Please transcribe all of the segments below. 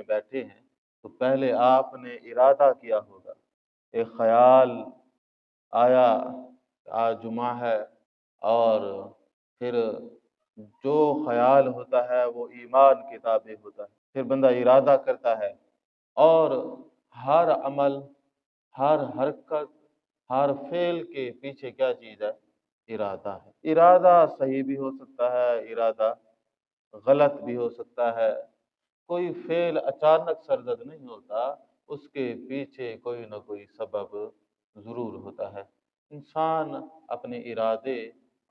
میں بیٹھے ہیں تو پہلے آپ نے ارادہ کیا ہوگا، ایک خیال آیا آج جمعہ ہے، اور پھر جو خیال ہوتا ہے وہ ایمان کے تابع ہوتا ہے، پھر بندہ ارادہ کرتا ہے، اور ہر عمل، ہر حرکت، ہر فعل کے پیچھے کیا چیز ہے؟ ارادہ ہے۔ ارادہ صحیح بھی ہو سکتا ہے، ارادہ غلط بھی ہو سکتا ہے، کوئی فعل اچانک سرزد نہیں ہوتا، اس کے پیچھے کوئی نہ کوئی سبب ضرور ہوتا ہے۔ انسان اپنے ارادے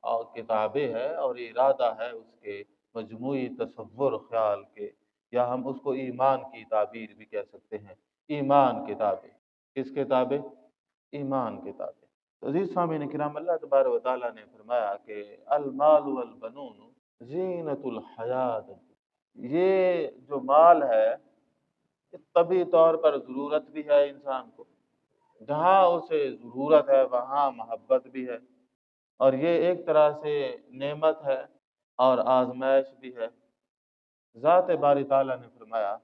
اور کتابیں ہے، اور ارادہ ہے اس کے مجموعی تصور خیال کے، یا ہم اس کو ایمان کی تعبیر بھی کہہ سکتے ہیں۔ ایمان کتابیں، کس کتابیں؟ ایمان کتابیں۔ تو عزیز سامعین کرام، اللہ تبارک و تعالیٰ نے فرمایا کہ المال والبنون زینت الحیات، یہ جو مال ہے یہ طبی طور پر ضرورت بھی ہے انسان کو، جہاں اسے ضرورت ہے وہاں محبت بھی ہے، اور یہ ایک طرح سے نعمت ہے اور آزمائش بھی ہے۔ ذات باری تعالیٰ نے فرمایا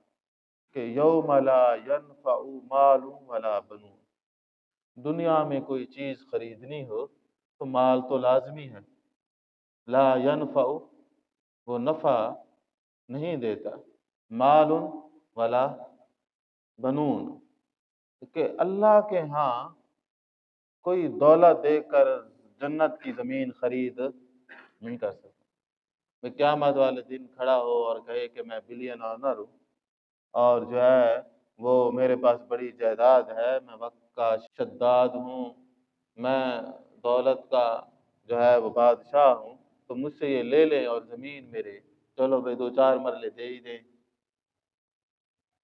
کہ یوم لا ینفع مال ولا بنون، دنیا میں کوئی چیز خریدنی ہو تو مال تو لازمی ہے۔ لا ینفع، وہ نفع نہیں دیتا، مال ولا بنون، کہ اللہ کے ہاں کوئی دولت دے کر جنت کی زمین خرید نہیں کر سکتا۔ میں قیامت والے دن کھڑا ہو اور کہے کہ میں بلین آنر ہوں، اور جو ہے وہ میرے پاس بڑی جائیداد ہے، میں وقت کا شداد ہوں، میں دولت کا جو ہے وہ بادشاہ ہوں، تو مجھ سے یہ لے لیں اور زمین میرے چلو بھائی دو چار مرلے دے ہی دیں۔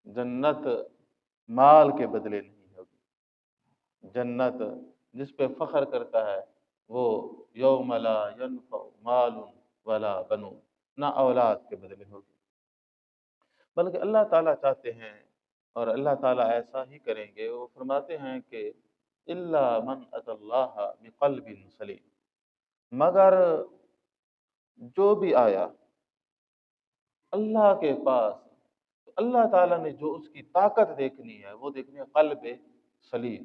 جنت مال کے بدلے نہیں ہوگی، جنت جس پہ فخر کرتا ہے وہ یوم لا ینفع مال ولا بنون، نہ اولاد کے بدلے ہوگی، بلکہ اللہ تعالیٰ چاہتے ہیں اور اللہ تعالیٰ ایسا ہی کریں گے۔ وہ فرماتے ہیں کہ الا من اتى اللہ بقلب سلیم، مگر جو بھی آیا اللہ کے پاس، تو اللہ تعالیٰ نے جو اس کی طاقت دیکھنی ہے وہ دیکھنی ہے قلب سلیم۔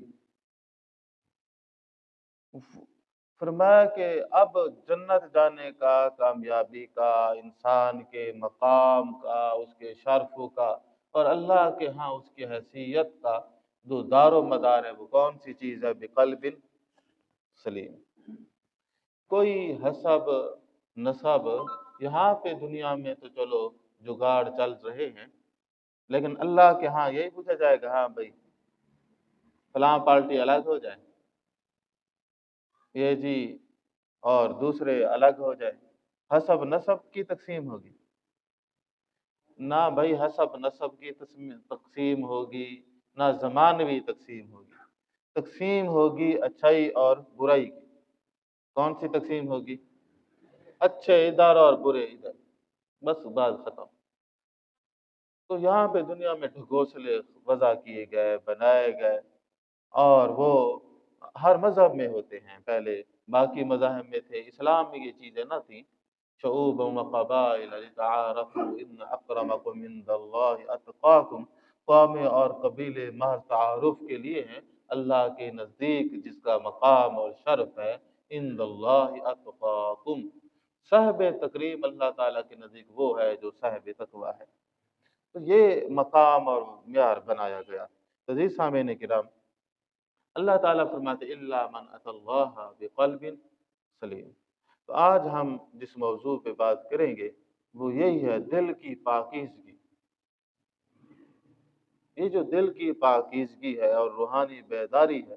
فرمایا کہ اب جنت جانے کا، کامیابی کا، انسان کے مقام کا، اس کے شرف کا، اور اللہ کے ہاں اس کی حیثیت کا جو دار و مدار ہے وہ کون سی چیز ہے؟ بقلب سلیم۔ کوئی حسب نسب یہاں پہ دنیا میں تو چلو جگاڑ چل رہے ہیں، لیکن اللہ کے ہاں یہی پوچھا جائے گا، ہاں بھائی فلاں پارٹی الگ ہو جائے، یہ جی اور دوسرے الگ ہو جائے، حسب نسب کی تقسیم ہوگی؟ نہ بھائی حسب نسب کی تقسیم ہوگی، نہ زمانوی تقسیم ہوگی، تقسیم ہوگی اچھائی اور برائی کی۔ کون سی تقسیم ہوگی؟ اچھے ادھر اور برے ادھر، بس بات ختم۔ تو یہاں پہ دنیا میں ڈھگوسلے وضع کیے گئے، بنائے گئے، اور وہ ہر مذہب میں ہوتے ہیں، پہلے باقی مذاہب میں تھے، اسلام میں یہ چیزیں نہ تھیں۔ شعوب و قبائل لتعارفوا ان اکرمکم عند اللہ اتقاکم، قومیں اور قبیلے محض تعارف کے لیے ہیں، اللہ کے نزدیک جس کا مقام اور شرف ہے عند اللہ اتقاکم، صاحب تکریم اللہ تعالیٰ کے نزدیک وہ ہے جو صاحب تقوی ہے۔ تو یہ مقام اور معیار بنایا گیا۔ تو عزیز سامعین کرام، اللہ تعالیٰ فرماتے الا من اتى اللہ بقلب سلیم۔ تو آج ہم جس موضوع پہ بات کریں گے وہ یہی ہے، دل کی پاکیزگی۔ یہ جو دل کی پاکیزگی ہے اور روحانی بیداری ہے،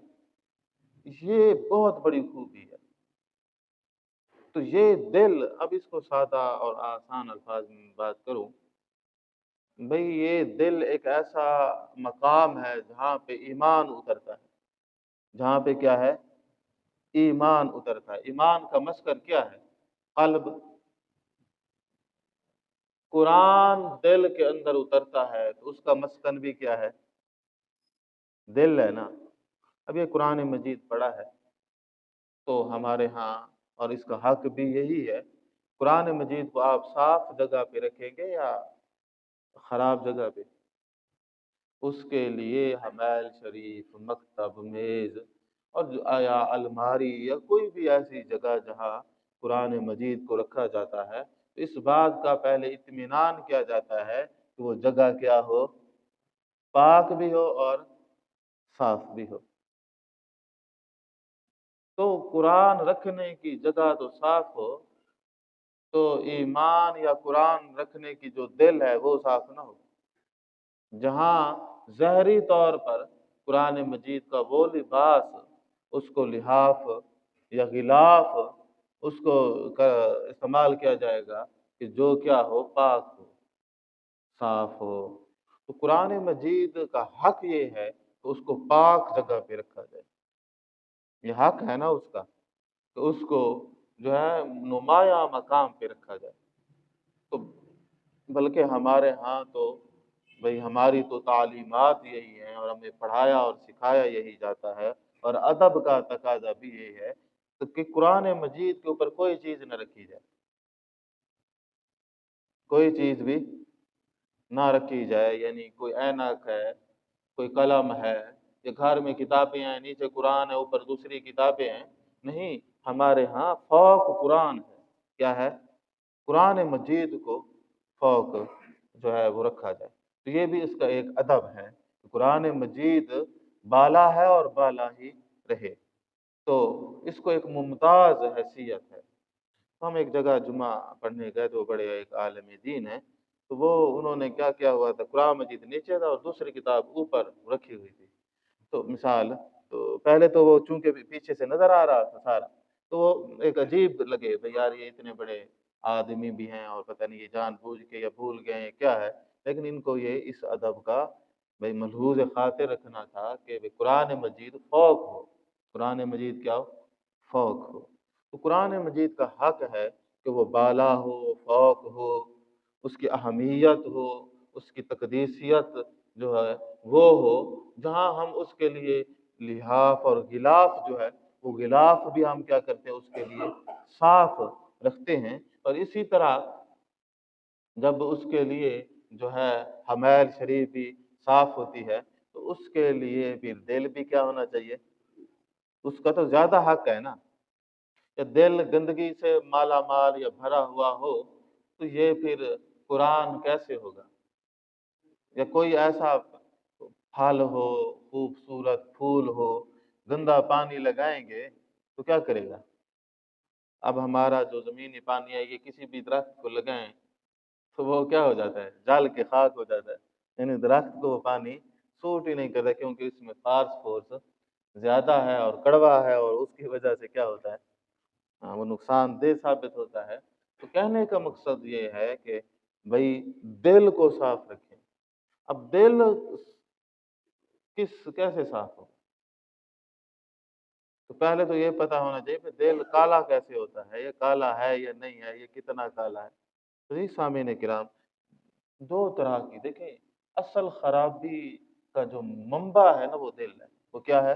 یہ بہت بڑی خوبی ہے۔ تو یہ دل، اب اس کو سادہ اور آسان الفاظ میں بات کروں، بھئی یہ دل ایک ایسا مقام ہے جہاں پہ ایمان اترتا ہے، جہاں پہ کیا ہے؟ ایمان اترتا ہے۔ ایمان کا مسکن کیا ہے؟ قلب۔ قرآن دل کے اندر اترتا ہے تو اس کا مسکن بھی کیا ہے؟ دل ہے نا۔ اب یہ قرآن مجید پڑھا ہے تو ہمارے ہاں، اور اس کا حق بھی یہی ہے، قرآن مجید کو آپ صاف جگہ پہ رکھیں گے یا خراب جگہ پہ؟ اس کے لیے حمیل شریف، مکتب، میز اور یا الماری یا کوئی بھی ایسی جگہ جہاں قرآن مجید کو رکھا جاتا ہے، تو اس بات کا پہلے اطمینان کیا جاتا ہے کہ وہ جگہ کیا ہو، پاک بھی ہو اور صاف بھی ہو۔ تو قرآن رکھنے کی جگہ تو صاف ہو، تو ایمان یا قرآن رکھنے کی جو دل ہے وہ صاف نہ ہو۔ جہاں ظاہری طور پر قرآن مجید کا وہ لباس، اس کو لحاف یا غلاف اس کو استعمال کیا جائے گا کہ جو کیا ہو، پاک ہو، صاف ہو۔ تو قرآن مجید کا حق یہ ہے کہ اس کو پاک جگہ پہ رکھا جائے، یہ حق ہے نا اس کا، کہ اس کو جو ہے نمایاں مقام پہ رکھا جائے۔ تو بلکہ ہمارے ہاں تو بھئی ہماری تو تعلیمات یہی ہیں، اور ہمیں پڑھایا اور سکھایا یہی جاتا ہے، اور ادب کا تقاضا بھی یہی ہے تو کہ قرآن مجید کے اوپر کوئی چیز نہ رکھی جائے، کوئی چیز بھی نہ رکھی جائے، یعنی کوئی اینک ہے، کوئی قلم ہے، یا گھر میں کتابیں ہیں، نیچے قرآن ہے، اوپر دوسری کتابیں ہیں، نہیں، ہمارے ہاں فوق قرآن ہے، کیا ہے؟ قرآن مجید کو فوق جو ہے وہ رکھا جائے۔ تو یہ بھی اس کا ایک ادب ہے کہ قرآن مجید بالا ہے اور بالا ہی رہے، تو اس کو ایک ممتاز حیثیت ہے۔ ہم ایک جگہ جمعہ پڑھنے گئے تو بڑے ایک عالم دین ہیں، تو وہ انہوں نے کیا کیا ہوا تھا، قرآن مجید نیچے تھا اور دوسری کتاب اوپر رکھی ہوئی تھی۔ تو مثال، تو پہلے تو وہ چونکہ پیچھے سے نظر آ رہا تھا سارا، تو وہ ایک عجیب لگے بھئی یار یہ اتنے بڑے آدمی بھی ہیں اور پتہ نہیں یہ جان بوجھ کے یا بھول گئے ہیں کیا ہے، لیکن ان کو یہ اس ادب کا بھئی ملحوظ خاطر رکھنا تھا کہ بھئی قرآن مجید فوق ہو، قرآن مجید کیا ہو، فوق ہو۔ تو قرآن مجید کا حق ہے کہ وہ بالا ہو، فوق ہو، اس کی اہمیت ہو، اس کی تقدیسیت جو ہے وہ ہو، جہاں ہم اس کے لیے لحاف اور غلاف جو ہے، وہ غلاف بھی ہم کیا کرتے ہیں، اس کے لیے صاف رکھتے ہیں۔ اور اسی طرح جب اس کے لیے جو ہے حمیل شریف بھی صاف ہوتی ہے، تو اس کے لیے بھی دل بھی کیا ہونا چاہیے، اس کا تو زیادہ حق ہے نا۔ کہ دل گندگی سے مالا مال یا بھرا ہوا ہو تو یہ پھر قرآن کیسے ہوگا؟ یا کوئی ایسا پھل ہو، خوبصورت پھول ہو، گندا پانی لگائیں گے تو کیا کرے گا؟ اب ہمارا جو زمینی پانی ہے یہ کسی بھی درخت کو لگائیں تو وہ کیا ہو جاتا ہے، جل کے خاک ہو جاتا ہے، یعنی درخت کو وہ پانی سوٹ ہی نہیں کرتا، کیونکہ اس میں فارس زیادہ ہے اور کڑوا ہے، اور اس کی وجہ سے کیا ہوتا ہے، وہ نقصان دہ ثابت ہوتا ہے۔ تو کہنے کا مقصد یہ ہے کہ بھئی دل کو صاف رکھیں۔ اب دل کیسے صاف ہو؟ تو پہلے تو یہ پتہ ہونا چاہیے کہ دل کالا کیسے ہوتا ہے، یہ کالا ہے یا نہیں ہے، یہ کتنا کالا ہے۔ تو یہ سامعین کرام، دو طرح کی دیکھیں، اصل خرابی کا جو منبع ہے نا وہ دل ہے، وہ کیا ہے،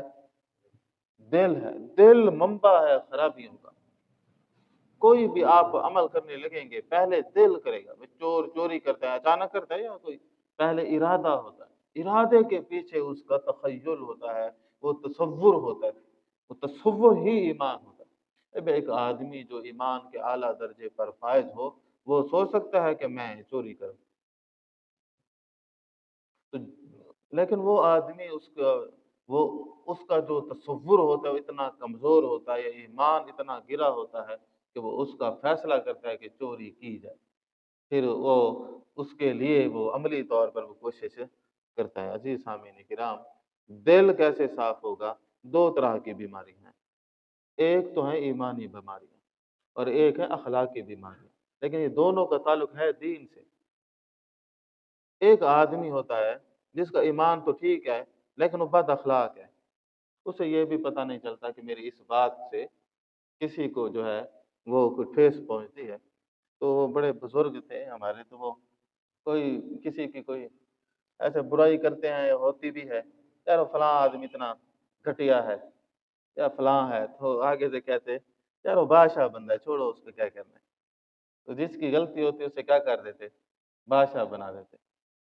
دل ہے، دل منبع ہے خرابیوں کا۔ کوئی بھی آپ عمل کرنے لگیں گے پہلے دل کرے گا، چور چوری کرتا ہے اچانک کرتا ہے یا کوئی، پہلے ارادہ ہوتا ہے، ارادے کے پیچھے اس کا تخیل ہوتا ہے، وہ تصور ہوتا ہے، وہ تصور ہی ایمان ہوتا ہے۔ اب ایک آدمی جو ایمان کے اعلیٰ درجے پر فائز ہو، وہ سوچ سکتا ہے کہ میں چوری کروں، تو لیکن وہ آدمی وہ اس کا جو تصور ہوتا ہے وہ اتنا کمزور ہوتا ہے، یا ایمان اتنا گرا ہوتا ہے کہ وہ اس کا فیصلہ کرتا ہے کہ چوری کی جائے، پھر وہ اس کے لیے وہ عملی طور پر وہ کوشش کرتا ہے۔ عزیز سامعین کرام، دل کیسے صاف ہوگا؟ دو طرح کی بیماری ہیں، ایک تو ہے ایمانی بیماریاں اور ایک ہے اخلاقی بیماریاں، لیکن یہ دونوں کا تعلق ہے دین سے۔ ایک آدمی ہوتا ہے جس کا ایمان تو ٹھیک ہے لیکن وہ بد اخلاق ہے، اسے یہ بھی پتہ نہیں چلتا کہ میری اس بات سے کسی کو جو ہے وہ کوئی ٹھیس پہنچتی ہے۔ تو وہ بڑے بزرگ تھے ہمارے، تو وہ کوئی کسی کی کوئی ایسے برائی کرتے ہیں، ہوتی بھی ہے، یار وہ فلاں آدمی اتنا گھٹیا ہے یا فلاں ہے، تو آگے سے کہتے یار وہ بادشاہ بندہ ہے، چھوڑو اس کو، کیا کرنا ہے۔ تو جس کی غلطی ہوتی ہے اسے کیا کر دیتے، بادشاہ بنا دیتے۔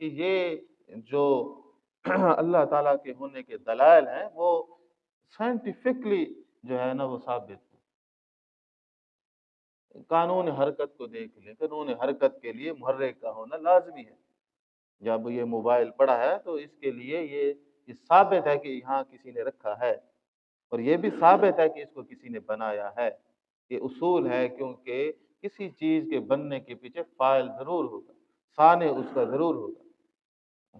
کہ یہ جو اللہ تعالیٰ کے ہونے کے دلائل ہیں وہ سائنٹیفکلی جو ہے نا وہ ثابت ہیں۔ قانون حرکت کو دیکھ لیں، قانون حرکت کے لیے محرک کا ہونا لازمی ہے۔ جب یہ موبائل پڑا ہے تو اس کے لیے یہ ثابت ہے کہ یہاں کسی نے رکھا ہے، اور یہ بھی ثابت ہے کہ اس کو کسی نے بنایا ہے۔ یہ اصول ہے، کیونکہ کسی چیز کے بننے کے پیچھے فاعل ضرور ہوگا، صانع اس کا ضرور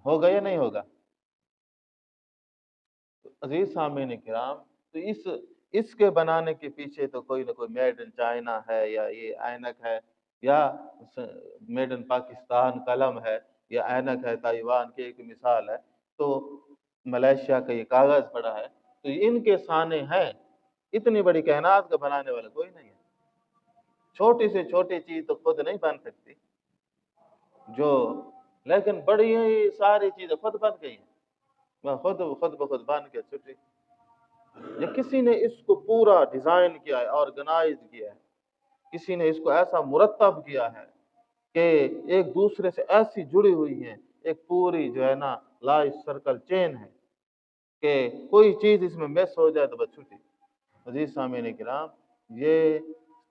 ہوگا یا نہیں ہوگا؟ عزیز سامعین کرام، تو اس کے بنانے کے پیچھے تو کوئی نہ کوئی میڈ ان چائنا ہے، یا یہ اینک ہے، یا میڈ ان پاکستان قلم ہے، یا اینک ہے تائیوان کی ایک مثال ہے، تو ملیشیا کا یہ کاغذ پڑا ہے، تو ان کے صانع ہیں۔ اتنی بڑی کائنات کا بنانے والا کوئی نہیں ہے۔ چھوٹی سے چھوٹی چیز تو خود نہیں بن سکتی، جو لیکن بڑی ساری چیزیں خود بن گئی ہیں، وہ خود بخود بن کے چھٹی، یا کسی نے اس کو پورا ڈیزائن کیا ہے، آرگنائز کیا ہے، کسی نے اس کو ایسا مرتب کیا ہے کہ ایک دوسرے سے ایسی جڑی ہوئی ہیں، ایک پوری جو ہے نا لائف سرکل چین ہے کہ کوئی چیز اس میں مس ہو جائے تو بس چھٹی۔ عزیز سامعین کرام، یہ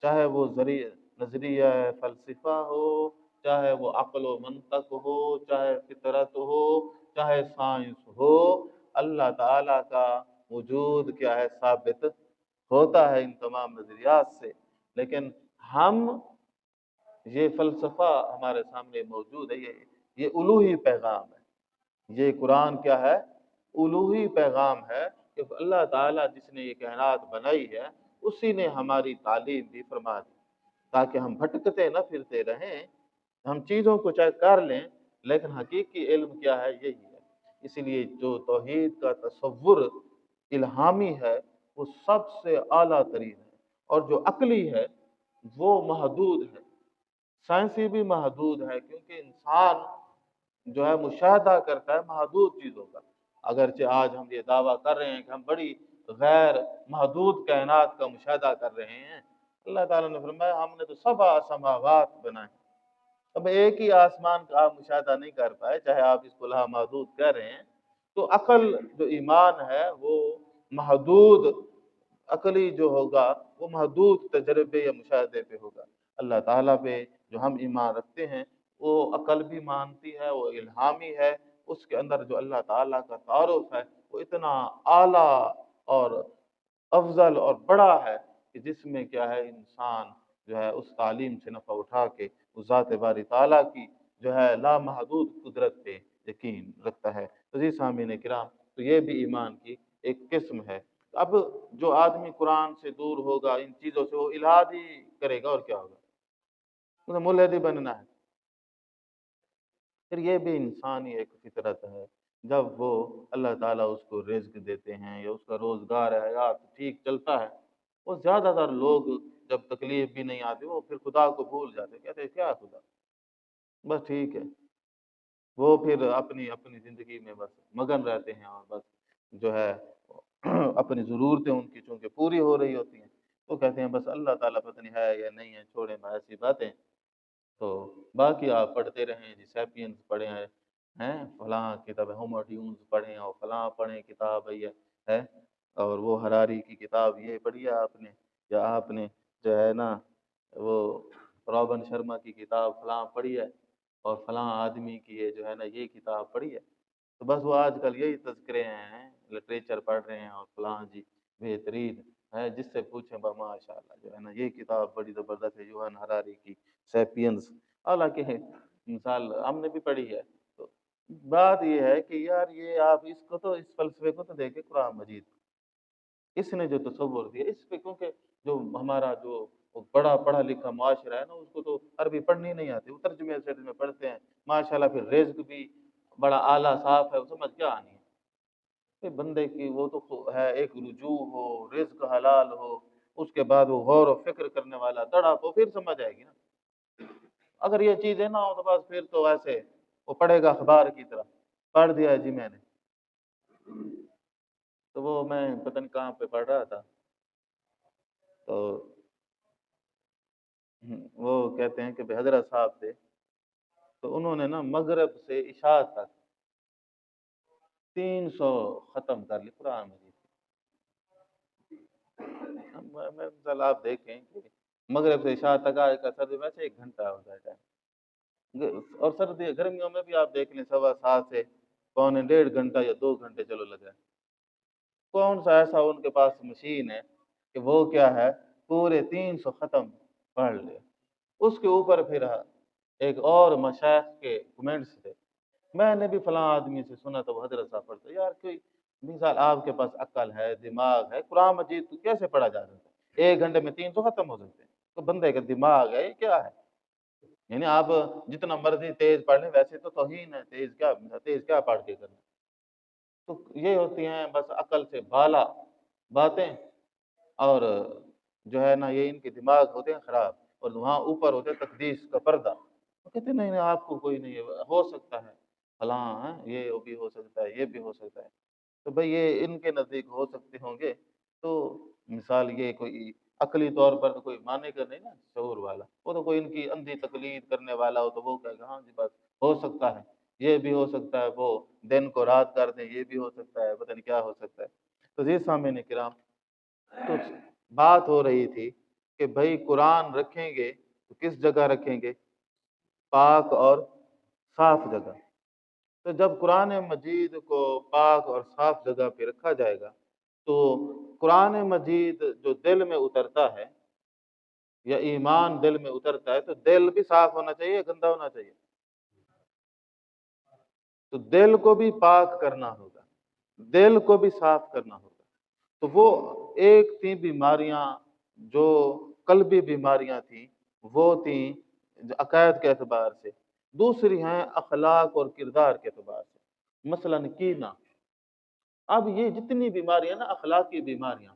چاہے وہ نظریہ فلسفہ ہو، چاہے وہ عقل و منطق ہو، چاہے فطرت ہو، چاہے سائنس ہو، اللہ تعالیٰ کا وجود کیا ہے؟ ثابت ہوتا ہے ان تمام نظریات سے۔ لیکن ہم یہ فلسفہ ہمارے سامنے موجود ہے، یہ الوہی پیغام ہے، یہ قرآن کیا ہے؟ الوہی پیغام ہے کہ اللہ تعالیٰ جس نے یہ کائنات بنائی ہے اسی نے ہماری تعلیم بھی فرما دی، تاکہ ہم بھٹکتے نہ پھرتے رہیں۔ ہم چیزوں کو چاہے کر لیں، لیکن حقیقی علم کیا ہے؟ یہی ہے۔ اس لیے جو توحید کا تصور الہامی ہے وہ سب سے اعلیٰ ترین ہے، اور جو عقلی ہے وہ محدود ہے، سائنسی بھی محدود ہے، کیونکہ انسان جو ہے مشاہدہ کرتا ہے محدود چیزوں کا۔ اگرچہ آج ہم یہ دعویٰ کر رہے ہیں کہ ہم بڑی غیر محدود کائنات کا مشاہدہ کر رہے ہیں، اللہ تعالیٰ نے فرمایا ہم نے تو 7 سماوات بنائے۔ اب ایک ہی آسمان کا آپ مشاہدہ نہیں کر پائے، چاہے آپ اس کو لا محدود کہہ رہے ہیں، تو عقل جو ایمان ہے وہ محدود، عقلی جو ہوگا وہ محدود تجربے یا مشاہدے پہ ہوگا۔ اللہ تعالیٰ پہ جو ہم ایمان رکھتے ہیں وہ عقل بھی مانتی ہے، وہ الہامی ہے، اس کے اندر جو اللہ تعالیٰ کا تعارف ہے وہ اتنا اعلیٰ اور افضل اور بڑا ہے کہ جس میں کیا ہے انسان جو ہے اس تعلیم سے نفع اٹھا کے اس ذات باری تعالیٰ کی جو ہے لامحدود قدرت پہ یقین رکھتا ہے۔ عزیز سامعین کرام، تو یہ بھی ایمان کی ایک قسم ہے۔ اب جو آدمی قرآن سے دور ہوگا، ان چیزوں سے، وہ الحاد ہی کرے گا، اور کیا ہوگا؟ اسے ملحد ہی بننا ہے۔ پھر یہ بھی انسانی ایک فطرت ہے، جب وہ اللہ تعالیٰ اس کو رزق دیتے ہیں یا اس کا روزگار حیات ٹھیک چلتا ہے، وہ زیادہ تر لوگ جب تکلیف بھی نہیں آتی وہ پھر خدا کو بھول جاتے، کہتے ہیں کیا خدا، بس ٹھیک ہے۔ وہ پھر اپنی اپنی زندگی میں بس مگن رہتے ہیں، اور بس جو ہے اپنی ضرورتیں ان کی چونکہ پوری ہو رہی ہوتی ہیں، وہ کہتے ہیں بس اللہ تعالیٰ پتہ نہیں ہے یا نہیں ہے، چھوڑیں ایسی باتیں۔ تو باقی آپ پڑھتے رہیں جی، سیپینز پڑھیں ہیں، فلاں کتاب ہومو ڈیونز پڑھیں، اور فلاں پڑھیں کتاب ہے، اور وہ ہراری کی کتاب یہ پڑھی ہے آپ نے، یا آپ نے جو ہے نا وہ رابن شرما کی کتاب فلاں پڑھی ہے، اور فلاں آدمی کی یہ جو ہے نا یہ کتاب پڑھی ہے، تو بس وہ آج کل یہی تذکرے ہیں، لٹریچر پڑھ رہے ہیں، اور فلاں جی بہترین ہے، جس سے پوچھیں ماشاء اللہ جو ہے نا یہ کتاب بڑی زبردست ہے یوہان ہراری کی سیپینز، حالانکہ مثال ہم نے بھی پڑھی ہے۔ تو بات یہ ہے کہ یار یہ آپ اس کو تو، اس فلسفے کو تو دیکھیں قرآن مجید، اس نے جو تصور دیا اس پہ، کیونکہ جو ہمارا جو بڑا پڑھا لکھا معاشرہ ہے نا اس کو تو عربی پڑھنی نہیں آتی، وہ ترجمے سے پڑھتے ہیں ماشاءاللہ، پھر رزق بھی بڑا اعلیٰ صاف ہے، وہ سمجھ کیا آنی ہے؟ کہ بندے کی وہ تو ہے ایک رجوع ہو، رزق حلال ہو، اس کے بعد وہ غور و فکر کرنے والا تڑپ ہو، پھر سمجھ آئے گی نا۔ اگر یہ چیزیں نہ ہو تو بس پھر تو ایسے وہ پڑھے گا اخبار کی طرح، پڑھ دیا جی میں نے۔ تو وہ میں پتہ نہیں کہاں پہ پڑھ رہا تھا، تو وہ کہتے ہیں کہ حضرت صاحب تھے، تو انہوں نے نا مغرب سے عشاء تک 300 ختم کر لی قرآن مجید۔ مثال آپ دیکھیں کہ مغرب سے عشاء تک آئے کا سردی میں سے 1 گھنٹہ ہوتا ہے ٹائم، اور سردی گرمیوں میں بھی آپ دیکھ لیں 7:15 سے پونے 1.5 گھنٹہ یا 2 گھنٹے چلو لگا ہے۔ کون سا ایسا ان کے پاس مشین ہے کہ وہ کیا ہے پورے 300 ختم پڑھ لے؟ اس کے اوپر پھر ایک اور مشائخ کے کمنٹس تھے، میں نے بھی فلاں آدمی سے سنا تو وہ حضرت صاحب پڑھتے یار کوئی مثال آپ کے پاس عقل ہے دماغ ہے، قرآن مجید تو کیسے پڑھا جا سکتا ہے 1 گھنٹے میں 300 ختم ہو سکتے ہیں؟ تو بندے کا دماغ ہے یہ کیا ہے؟ یعنی آپ جتنا مرضی تیز پڑھ لیں ویسے تو توہین ہے، تیز کیا پڑھ کے کرنا؟ تو یہ ہوتی ہیں بس عقل سے بالا باتیں، اور جو ہے نا یہ ان کے دماغ ہوتے ہیں خراب، اور وہاں اوپر ہوتے ہیں تقدیس کا پردہ، وہ کہتے ہیں نہیں نہیں آپ کو کوئی نہیں ہو سکتا ہے فلاں ہے، یہ بھی ہو سکتا ہے، یہ بھی ہو سکتا ہے۔ تو بھئی یہ ان کے نزدیک ہو سکتے ہوں گے، تو مثال یہ کوئی عقلی طور پر تو کوئی مانے گا نہیں نا شعور والا، وہ تو کوئی ان کی اندھی تقلید کرنے والا ہو تو وہ کہے گا ہاں جی بس ہو سکتا ہے، یہ بھی ہو سکتا ہے، وہ دن کو رات کر دیں یہ بھی ہو سکتا ہے، پتہ نہیں کیا ہو سکتا ہے۔ تو جی سامعین کرام، تو بات ہو رہی تھی کہ بھائی قرآن رکھیں گے تو کس جگہ رکھیں گے؟ پاک اور صاف جگہ۔ تو جب قرآن مجید کو پاک اور صاف جگہ پہ رکھا جائے گا تو قرآن مجید جو دل میں اترتا ہے یا ایمان دل میں اترتا ہے تو دل بھی صاف ہونا چاہیے، گندا ہونا چاہیے؟ تو دل کو بھی پاک کرنا ہوگا، دل کو بھی صاف کرنا ہوگا۔ تو وہ ایک تھیں بیماریاں جو قلبی بیماریاں تھیں، وہ تھیں عقائد کے اعتبار سے، دوسری ہیں اخلاق اور کردار کے اعتبار سے، مثلا کینہ۔ اب یہ جتنی بیماریاں نا اخلاقی بیماریاں،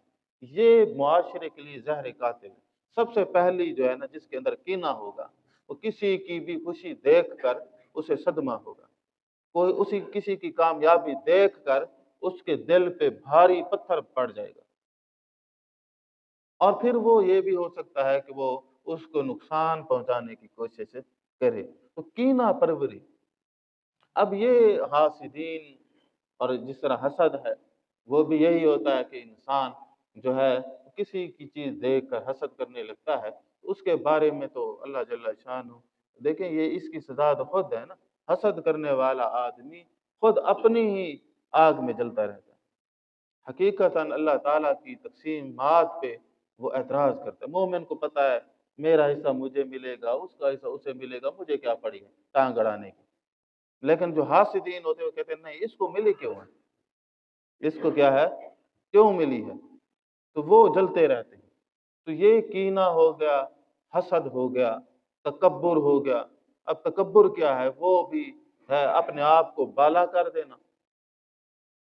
یہ معاشرے کے لیے زہر قاتل ہے۔ سب سے پہلی جو ہے نا جس کے اندر کینہ ہوگا وہ کسی کی بھی خوشی دیکھ کر اسے صدمہ ہوگا، کوئی کسی کی کامیابی دیکھ کر اس کے دل پہ بھاری پتھر پڑ جائے گا، اور پھر وہ یہ بھی ہو سکتا ہے کہ وہ اس کو نقصان پہنچانے کی کوشش کرے۔ تو کینہ پروری، اب یہ حاسدین اور جس طرح حسد ہے وہ بھی یہی ہوتا ہے کہ انسان جو ہے کسی کی چیز دیکھ کر حسد کرنے لگتا ہے، اس کے بارے میں تو اللہ جل شانہ دیکھیں یہ اس کی سزا تو خود ہے نا، حسد کرنے والا آدمی خود اپنی ہی آگ میں جلتا رہتا ہے۔ حقیقتاً اللہ تعالیٰ کی تقسیمات پہ وہ اعتراض کرتا ہے۔ مومن کو پتہ ہے میرا حصہ مجھے ملے گا، اس کا حصہ اسے ملے گا، مجھے کیا پڑی ہے ٹانگ اڑانے کی۔ لیکن جو حاسدین ہوتے ہیں وہ کہتے ہیں نہیں اس کو ملی کیوں ہے، اس کو کیا ہے کیوں ملی ہے، تو وہ جلتے رہتے ہیں۔ تو یہ کینہ ہو گیا، حسد ہو گیا، تکبر ہو گیا۔ اب تکبر کیا ہے؟ وہ بھی ہے اپنے آپ کو بالا کر دینا،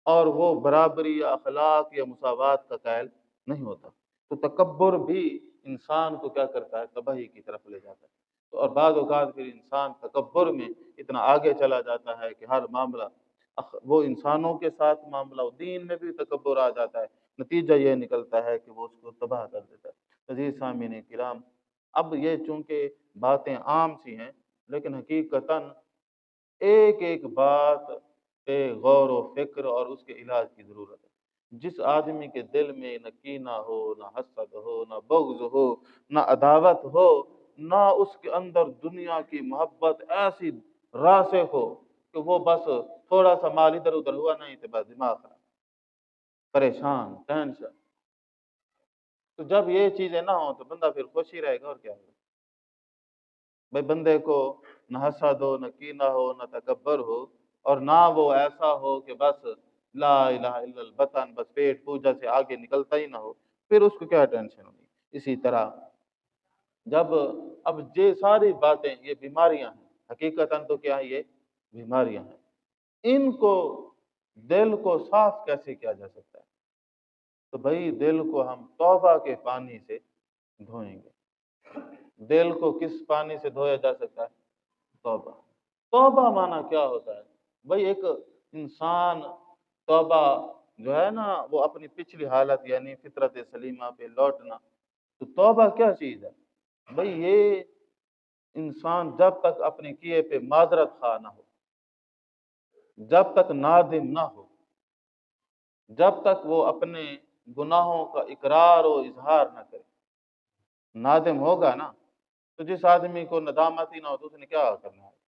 اور وہ برابری یا اخلاق یا مساوات کا قائل نہیں ہوتا۔ تو تکبر بھی انسان کو کیا کرتا ہے؟ تباہی کی طرف لے جاتا ہے۔ تو اور بعض اوقات پھر انسان تکبر میں اتنا آگے چلا جاتا ہے کہ ہر معاملہ وہ انسانوں کے ساتھ معاملہ دین میں بھی تکبر آ جاتا ہے، نتیجہ یہ نکلتا ہے کہ وہ اس کو تباہ کر دیتا ہے۔ عزیز سامعین کرام، اب یہ چونکہ باتیں عام سی ہیں لیکن حقیقتاً ایک ایک بات پہ غور و فکر اور اس کے علاج کی ضرورت ہے۔ جس آدمی کے دل میں نہ کینہ ہو، نہ حسد ہو، نہ بغض ہو، نہ عداوت ہو، نہ اس کے اندر دنیا کی محبت ایسی راسخ ہو کہ وہ بس تھوڑا سا مال ادھر ادھر ہوا نہیں تو بس دماغ خراب، پریشان، ٹینشن۔ تو جب یہ چیزیں نہ ہوں تو بندہ پھر خوش ہی رہے گا، اور کیا ہوگا؟ بھائی بندے کو نہ حسد ہو، نہ کینہ ہو، نہ تکبر ہو، اور نہ وہ ایسا ہو کہ بس لا الہ الا البطن، بس پیٹ پوجا سے آگے نکلتا ہی نہ ہو، پھر اس کو کیا ٹینشن ہوگی؟ اسی طرح جب اب یہ ساری باتیں یہ بیماریاں ہیں، حقیقتاً تو کیا ہے؟ یہ بیماریاں ہیں، ان کو دل کو صاف کیسے کیا جا سکتا ہے؟ تو بھائی دل کو ہم توبہ کے پانی سے دھوئیں گے۔ دل کو کس پانی سے دھویا جا سکتا ہے؟ توبہ۔ توبہ مانا کیا ہوتا ہے؟ بھائی ایک انسان توبہ جو ہے نا وہ اپنی پچھلی حالت یعنی فطرت سلیمہ پہ لوٹنا، تو توبہ کیا چیز ہے؟ بھائی یہ انسان جب تک اپنے کیے پہ معذرت خواہ نہ ہو، جب تک نادم نہ ہو، جب تک وہ اپنے گناہوں کا اقرار و اظہار نہ کرے، نادم ہوگا نا، تو جس آدمی کو ندامت ہی نہ ہو تو اس نے کیا کرنا ہے؟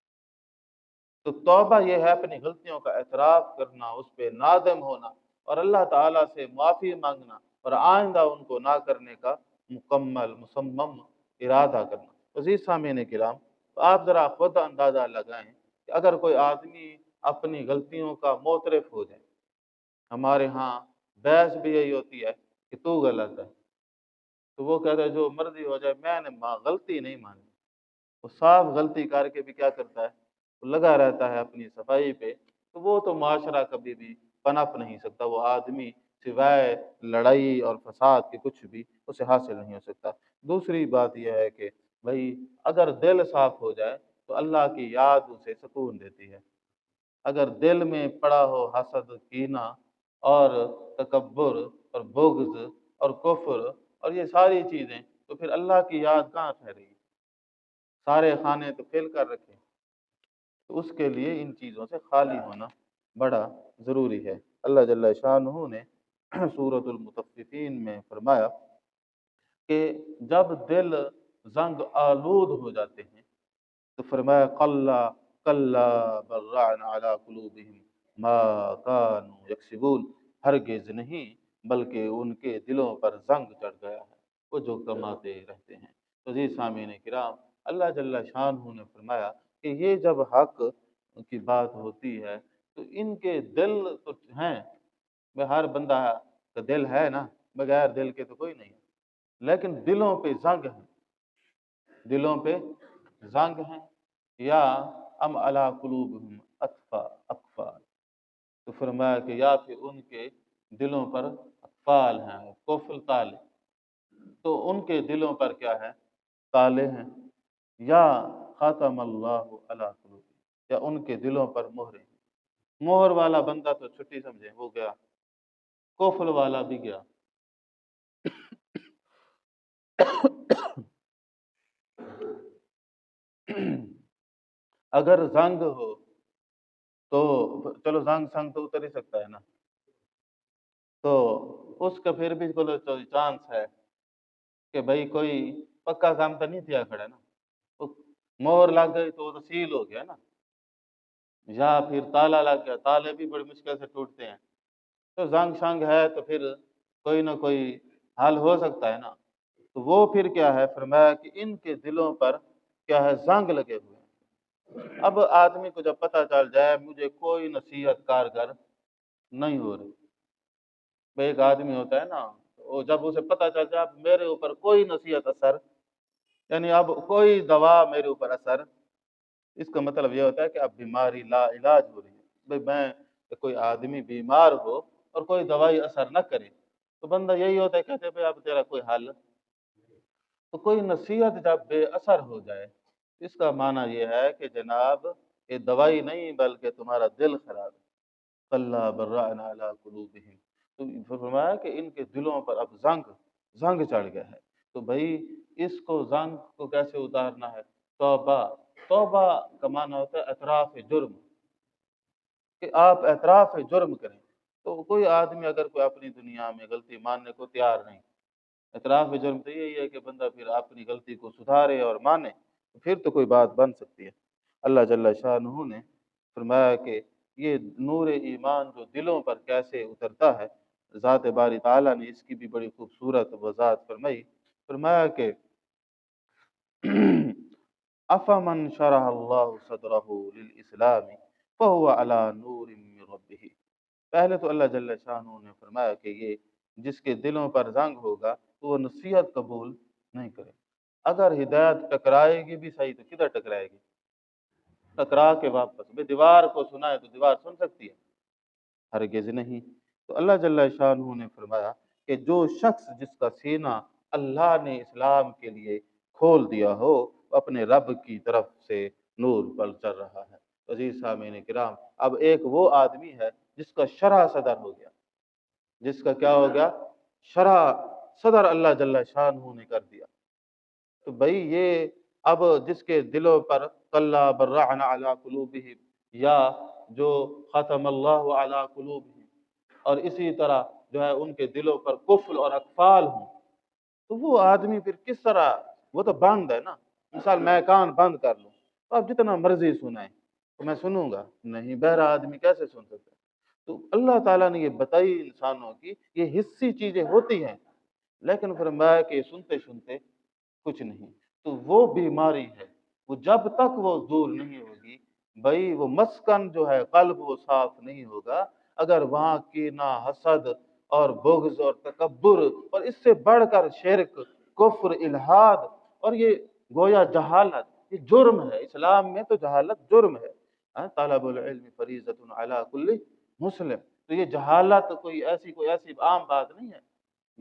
تو توبہ یہ ہے اپنی غلطیوں کا اعتراف کرنا، اس پہ نادم ہونا، اور اللہ تعالیٰ سے معافی مانگنا، اور آئندہ ان کو نہ کرنے کا مکمل مصمم ارادہ کرنا۔ عزیز سامعین کرام، تو آپ ذرا خود اندازہ لگائیں کہ اگر کوئی آدمی اپنی غلطیوں کا معترف ہو جائے، ہمارے ہاں بحث بھی یہی ہوتی ہے کہ تو غلط ہے، تو وہ کہتا ہے جو مرضی ہو جائے میں نے غلطی نہیں مانی، وہ صاف غلطی کر کے بھی کیا کرتا ہے، وہ لگا رہتا ہے اپنی صفائی پہ، تو وہ تو معاشرہ کبھی بھی پنپ نہیں سکتا، وہ آدمی سوائے لڑائی اور فساد کے کچھ بھی اسے حاصل نہیں ہو سکتا۔ دوسری بات یہ ہے کہ بھائی اگر دل صاف ہو جائے تو اللہ کی یاد اسے سکون دیتی ہے۔ اگر دل میں پڑا ہو حسد، کینہ اور تکبر اور بغض اور کفر اور یہ ساری چیزیں، تو پھر اللہ کی یاد کہاں ٹھہرے گی؟ سارے خانے تو پھیل کر رکھے، تو اس کے لیے ان چیزوں سے خالی ہونا بڑا ضروری ہے۔ اللہ جل شانہ نے سورۃ المطففین میں فرمایا کہ جب دل زنگ آلود ہو جاتے ہیں تو فرمایا کلا کلا بران علی قلوبہم ما کانوا یکسبون، ہرگز نہیں بلکہ ان کے دلوں پر زنگ چڑھ گیا ہے وہ جو کماتے رہتے ہیں۔ تو عزیز سامعین کرام، اللہ جل شانہ نے فرمایا کہ یہ جب حق کی بات ہوتی ہے تو ان کے دل تو ہیں، ہر بندہ کا دل ہے نا، بغیر دل کے تو کوئی نہیں ہے، لیکن دلوں پہ زنگ ہے، دلوں پہ زنگ ہیں، یا ام علی قلوبہم اقفا، تو فرمایا کہ یا پھر ان کے دلوں پر اقفال ہیں، قفل تالے، تو ان کے دلوں پر کیا ہے؟ تالے ہیں، یا ختم اللہ علی قلوبہم، یا ان کے دلوں پر مہریں ہیں۔ مہر والا بندہ تو چھٹی سمجھے وہ گیا، قفل والا بھی گیا۔ اگر زنگ ہو تو چلو زنگ سنگ تو اتر ہی سکتا ہے نا، تو اس کا پھر بھی کوئی چانس ہے کہ بھئی کوئی پکا کام تو نہیں کیا کھڑا نا، تو مہر لگ گئی تو وہ تو سیل ہو گیا نا، یا پھر تالا لگ گیا، تالے بھی بڑی مشکل سے ٹوٹتے ہیں، تو زنگ شنگ ہے تو پھر کوئی نہ کوئی حل ہو سکتا ہے نا، تو وہ پھر کیا ہے؟ فرمایا کہ ان کے دلوں پر کیا ہے؟ زنگ لگے ہوئے ہیں۔ اب آدمی کو جب پتہ چل جائے مجھے کوئی نصیحت کارگر نہیں ہو رہی، ایک آدمی ہوتا ہے نا، وہ جب اسے پتہ چل جائے اب میرے اوپر کوئی نصیحت اثر، یعنی اب کوئی دوا میرے اوپر اثر، اس کا مطلب یہ ہوتا ہے کہ اب بیماری لا علاج ہو رہی ہے۔ بھئی میں کوئی آدمی بیمار ہو اور کوئی دوائی اثر نہ کرے تو بندہ یہی ہوتا ہے، کہتے ہیں بھئی اب تیرا کوئی حل، تو کوئی نصیحت جب بے اثر ہو جائے اس کا معنی یہ ہے کہ جناب یہ دوائی نہیں بلکہ تمہارا دل خراب ہے۔ کلا بران علی قلوبہم، تو فرمایا کہ ان کے دلوں پر اب زنگ چڑھ گیا ہے۔ تو بھائی اس کو زنگ کو کیسے اتارنا ہے؟ توبہ، توبہ کا معنی ہوتا ہے اعتراف جرم، کہ آپ اعتراف جرم کریں۔ تو کوئی آدمی اگر کوئی اپنی دنیا میں غلطی ماننے کو تیار نہیں، اعتراف جرم تو یہی ہے کہ بندہ پھر اپنی غلطی کو سدھارے اور مانے، پھر تو کوئی بات بن سکتی ہے۔ اللہ جل شانہ نے فرمایا کہ یہ نور ایمان جو دلوں پر کیسے اترتا ہے، ذات باری تعالیٰ نے اس کی بھی بڑی خوبصورت وضاحت فرمائی۔ فرمایا کہ افمن شرح اللہ صدرہ للاسلام فہو علی نور من ربہ، پہلے تو اللہ جل شانہ نے فرمایا کہ یہ جس کے دلوں پر زنگ ہوگا تو وہ نصیحت قبول نہیں کرے، اگر ہدایت ٹکرائے گی بھی صحیح تو کدھر ٹکرائے گی؟ ٹکرا کے واپس، بھئی دیوار کو سنائے تو دیوار سن سکتی ہے؟ ہرگز نہیں۔ تو اللہ جل شانہ نے فرمایا کہ جو شخص جس کا سینہ اللہ نے اسلام کے لیے کھول دیا ہو وہ اپنے رب کی طرف سے نور پر چل رہا ہے۔ عزیز سامعین کرام، اب ایک وہ آدمی ہے جس کا شرح صدر ہو گیا، جس کا کیا ہو گیا؟ شرح صدر اللہ جل شانہ نے کر دیا، تو بھئی یہ اب جس کے دلوں پر کلا برعنا علی قلوبہم، یا جو ختم اللہ علی قلوبہم، اور اسی طرح جو ہے ان کے دلوں پر قفل اور اقفال ہوں، تو وہ آدمی پھر کس طرح، وہ تو بند ہے نا۔ مثال میں کان بند کر لوں تو آپ جتنا مرضی سنائیں تو میں سنوں گا نہیں، بہرا آدمی کیسے سن سکتا ہے؟ تو اللہ تعالیٰ نے یہ بتائی انسانوں کی یہ حصی چیزیں ہوتی ہیں، لیکن فرمایا کہ سنتے سنتے کچھ نہیں۔ تو وہ بیماری ہے، وہ جب تک وہ دور نہیں ہوگی، بھائی وہ مسکن جو ہے قلب وہ صاف نہیں ہوگا، اگر وہاں کینہ، حسد اور بغض اور تکبر اور اس سے بڑھ کر شرک، کفر، الحاد، اور یہ گویا جہالت، یہ جرم ہے۔ اسلام میں تو جہالت جرم ہے۔ طالب العلم فریضۃ علی کل مسلم، تو یہ جہالت کوئی ایسی عام بات نہیں ہے،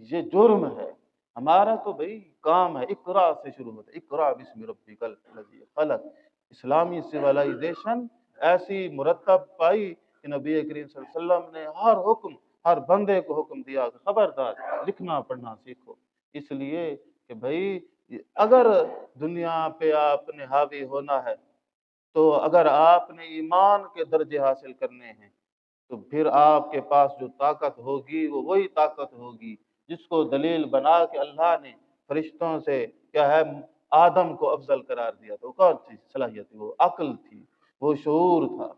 یہ جرم ہے۔ ہمارا تو بھئی کام ہے، اقرا سے شروع ہوتا ہے، اقرا بسم ربک الذی خلق۔ اسلامی سویلائزیشن ایسی مرتب پائی کہ نبی کریم صلی اللہ علیہ وسلم نے ہر بندے کو حکم دیا کہ خبردار لکھنا پڑھنا سیکھو، اس لیے کہ بھئی اگر دنیا پہ آپ نے حاوی ہونا ہے، تو اگر آپ نے ایمان کے درجے حاصل کرنے ہیں، تو پھر آپ کے پاس جو طاقت ہوگی وہ وہی طاقت ہوگی جس کو دلیل بنا کے اللہ نے فرشتوں سے کیا ہے آدم کو افضل قرار دیا تھا۔ وہ کون سی صلاحیت تھی؟ وہ عقل تھی، وہ شعور تھا۔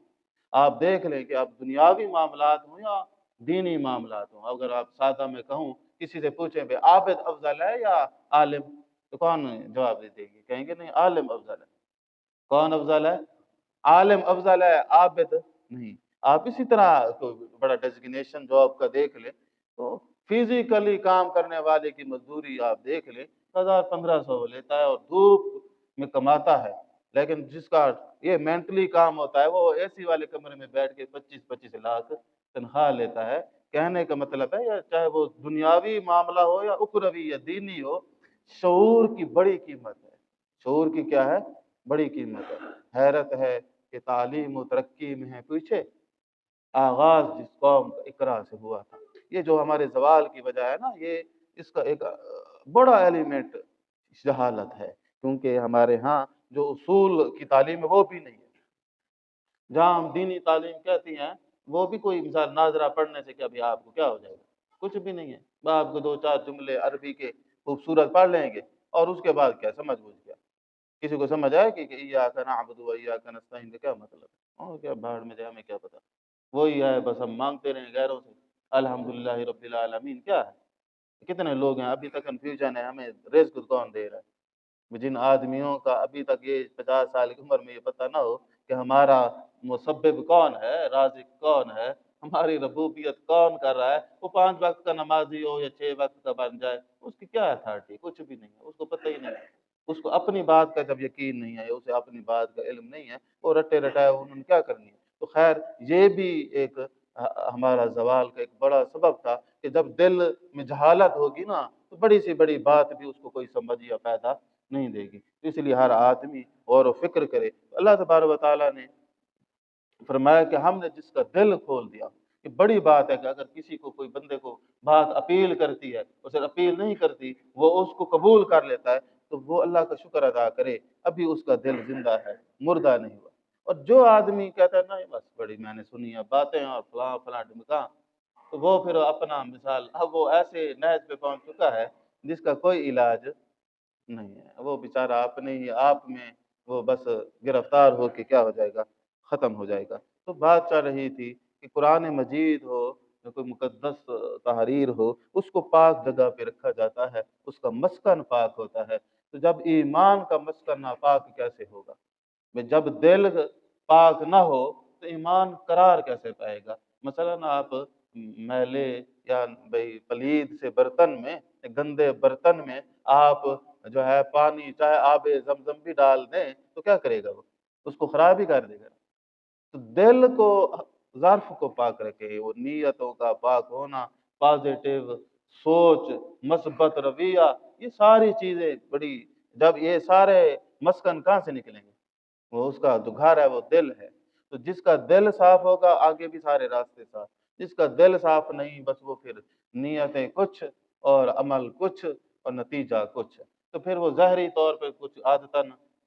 آپ دیکھ لیں کہ اب دنیاوی معاملات ہوں یا دینی معاملات ہوں، اگر آپ سادہ میں کہوں کسی سے پوچھیں بھئی عابد افضل ہے یا عالم، تو کون جواب دے گی؟ کہیں گے نہیں عالم افضل ہے۔ کون افضل ہے؟ عالم افضل ہے، عابد نہیں۔ آپ اسی طرح کوئی بڑا ڈیزگنیشن جاب کا دیکھ لیں تو فزیکلی کام کرنے والے کی مزدوری آپ دیکھ لیں 1000-1500 لیتا ہے اور دھوپ میں کماتا ہے، لیکن جس کا یہ مینٹلی کام ہوتا ہے وہ اے سی والے کمرے میں بیٹھ کے 25-25 لاکھ تنخواہ لیتا ہے۔ کہنے کا مطلب ہے، یا چاہے وہ دنیاوی معاملہ ہو یا اخروی یا دینی ہو، شعور کی بڑی قیمت ہے۔ شعور کی کیا ہے؟ بڑی قیمت ہے۔ حیرت ہے کہ تعلیم و ترقی میں ہے پیچھے، آغاز جس قوم کا اقرا سے ہوا تھا۔ یہ جو ہمارے زوال کی وجہ ہے نا، یہ اس کا ایک بڑا ایلیمنٹ جہالت ہے، کیونکہ ہمارے ہاں جو اصول کی تعلیم ہے وہ بھی نہیں ہے۔ جہاں ہم دینی تعلیم کہتی ہیں وہ بھی کوئی مثال ناظرہ پڑھنے سے کیا بھی آپ کو کیا ہو جائے گا؟ کچھ بھی نہیں ہے۔ آپ کو 2-4 جملے عربی کے خوبصورت پڑھ لیں گے اور اس کے بعد کیا سمجھ بوجھ گیا؟ کسی کو سمجھ آئے کہ ایاک نعبد و ایاک نستعین کا کیا مطلب ہے؟ اور کیا بھاڑ میں جائے، ہمیں کیا پتا، وہی ہے بس ہم مانگتے رہیں غیروں سے۔ الحمدللہ رب العالمین کیا ہے؟ کتنے لوگ ہیں ابھی تک کنفیوژن ہے ہمیں رزق کون دے رہا ہے؟ جن آدمیوں کا ابھی تک یہ 50 سال کی عمر میں یہ پتہ نہ ہو کہ ہمارا مسبب کون ہے، رازق کون ہے، ہماری ربوبیت کون کر رہا ہے، وہ 5 وقت کا نمازی ہو یا 6 وقت کا بن جائے، اس کی کیا اتھارٹی؟ کچھ بھی نہیں ہے، اس کو پتہ ہی نہیں ہے۔ اس کو اپنی بات کا جب یقین نہیں ہے، اسے اپنی بات کا علم نہیں ہے، وہ رٹے رٹائے انہوں نے کیا کرنی ہے۔ تو خیر یہ بھی ایک ہمارا زوال کا ایک بڑا سبب تھا کہ جب دل میں جہالت ہوگی نا تو بڑی سی بڑی بات بھی اس کو کوئی سمجھ یا فائدہ نہیں دے گی۔ اس لیے ہر آدمی غور و فکر کرے۔ اللہ تبارک و تعالیٰ نے فرمایا کہ ہم نے جس کا دل کھول دیا، یہ بڑی بات ہے کہ اگر کسی کو کوئی بندے کو بات اپیل کرتی ہے، اسے اپیل نہیں کرتی، وہ اس کو قبول کر لیتا ہے، تو وہ اللہ کا شکر ادا کرے، ابھی اس کا دل زندہ ہے، مردہ نہیں ہوا۔ اور جو آدمی کہتا ہے نہیں بس بڑی میں نے سنی ہے باتیں اور فلاں فلاں ڈمکاں، تو وہ پھر اپنا مثال اب وہ ایسے نیز پہ پہنچ چکا ہے جس کا کوئی علاج نہیں ہے، وہ بیچارہ اپنے ہی آپ میں وہ بس گرفتار ہو کے کیا ہو جائے گا، ختم ہو جائے گا۔ تو بات چل رہی تھی کہ قرآن مجید ہو یا کوئی مقدس تحریر ہو، اس کو پاک جگہ پہ رکھا جاتا ہے، اس کا مسکن پاک ہوتا ہے۔ تو جب ایمان کا مسکن ناپاک کیسے ہوگا؟ جب دل پاک نہ ہو تو ایمان قرار کیسے پائے گا؟ مثلا آپ میلے یا بھئی پلید سے برتن میں، گندے برتن میں آپ جو ہے پانی چاہے آب زمزم بھی ڈال دیں تو کیا کرے گا؟ وہ اس کو خراب ہی کر دے گا۔ تو دل کو، ظرف کو پاک رکھے، وہ نیتوں کا پاک ہونا، پازیٹیو سوچ، مثبت رویہ، یہ ساری چیزیں بڑی، جب یہ سارے مسکن کہاں سے نکلیں گے؟ وہ اس کا جو گھر ہے وہ دل ہے۔ تو جس کا دل صاف ہوگا آگے بھی سارے راستے صاف، جس کا دل صاف نہیں بس وہ پھر نیتیں کچھ اور عمل کچھ اور نتیجہ کچھ، تو پھر وہ ظاہری طور پہ کچھ عادتاً